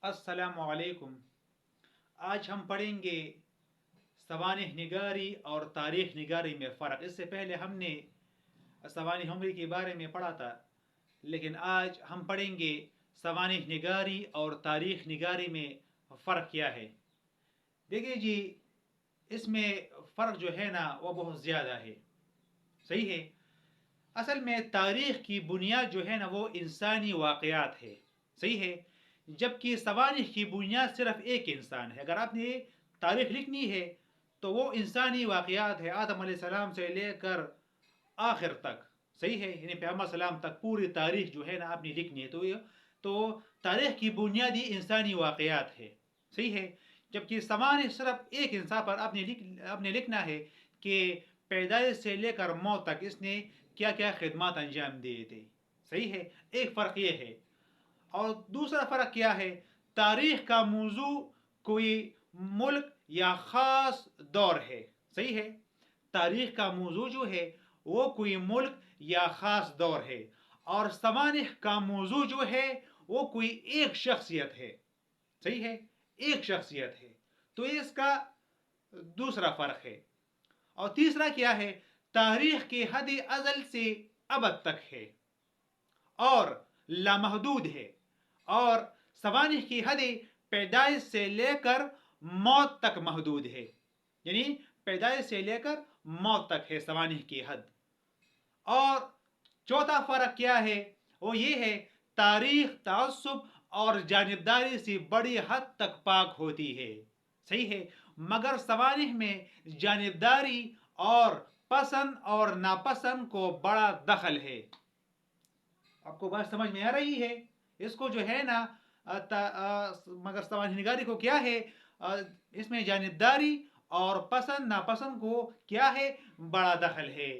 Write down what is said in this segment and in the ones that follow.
السلام علیکم۔ آج ہم پڑھیں گے سوانح نگاری اور تاریخ نگاری میں فرق۔ اس سے پہلے ہم نے سوانح عمری کے بارے میں پڑھا تھا، لیکن آج ہم پڑھیں گے سوانح نگاری اور تاریخ نگاری میں فرق کیا ہے۔ دیکھیے جی، اس میں فرق جو ہے نا وہ بہت زیادہ ہے، صحیح ہے۔ اصل میں تاریخ کی بنیاد جو ہے نا وہ انسانی واقعات ہے، صحیح ہے، جبکہ سوانح کی بنیاد صرف ایک انسان ہے۔ اگر آپ نے تاریخ لکھنی ہے تو وہ انسانی واقعات ہے، آدم علیہ السلام سے لے کر آخر تک، صحیح ہے، یعنی پیغمبر السلام تک پوری تاریخ جو ہے نا آپ نے لکھنی ہے تو تاریخ کی بنیادی انسانی واقعات ہے، صحیح ہے، جبکہ سوانح صرف ایک انسان پر آپ نے لکھنا ہے کہ پیدائش سے لے کر موت تک اس نے کیا کیا خدمات انجام دیے تھے، صحیح ہے۔ ایک فرق یہ ہے، اور دوسرا فرق کیا ہے، تاریخ کا موضوع کوئی ملک یا خاص دور ہے، صحیح ہے، تاریخ کا موضوع جو ہے وہ کوئی ملک یا خاص دور ہے، اور سوانح کا موضوع جو ہے وہ کوئی ایک شخصیت ہے، صحیح ہے، ایک شخصیت ہے۔ تو یہ اس کا دوسرا فرق ہے۔ اور تیسرا کیا ہے، تاریخ کی حد ازل سے ابد تک ہے اور لامحدود ہے، اور سوانح کی حد پیدائش سے لے کر موت تک محدود ہے، یعنی پیدائش سے لے کر موت تک ہے سوانح کی حد۔ اور چوتھا فرق کیا ہے، وہ یہ ہے، تاریخ تعصب اور جانبداری سے بڑی حد تک پاک ہوتی ہے، صحیح ہے، مگر سوانح میں جانبداری اور پسند اور ناپسند کو بڑا دخل ہے۔ آپ کو بات سمجھ میں آ رہی ہے؟ اس کو جو ہے نا مگر سوانح نگاری کو کیا ہے، اس میں جانبداری اور پسند ناپسند کو کیا ہے، بڑا دخل ہے۔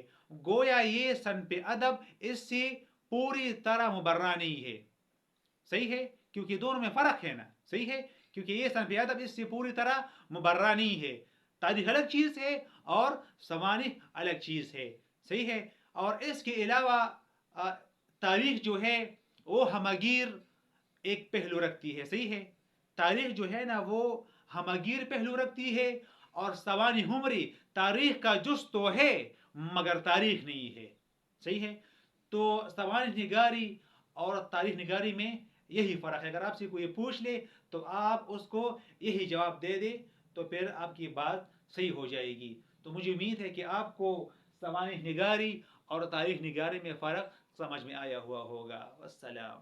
گویا یہ صنف ادب اس سے پوری طرح مبرہ نہیں ہے، صحیح ہے، کیونکہ دونوں میں فرق ہے نا، صحیح ہے، کیونکہ یہ صنف ادب اس سے پوری طرح مبرہ نہیں ہے۔ تاریخ الگ چیز ہے اور سوانح الگ چیز ہے، صحیح ہے۔ اور اس کے علاوہ تاریخ جو ہے وہ ہمگیر ایک پہلو رکھتی ہے، صحیح ہے، تاریخ جو ہے نا وہ ہمگیر پہلو رکھتی ہے، اور سوانح عمری تاریخ کا جز تو ہے مگر تاریخ نہیں ہے، صحیح ہے۔ تو سوانح نگاری اور تاریخ نگاری میں یہی فرق ہے۔ اگر آپ سے کوئی پوچھ لے تو آپ اس کو یہی جواب دے دے تو پھر آپ کی بات صحیح ہو جائے گی۔ تو مجھے امید ہے کہ آپ کو سوانح نگاری اور تاریخ نگاری میں فرق سمجھ میں آیا ہوا ہوگا۔ والسلام۔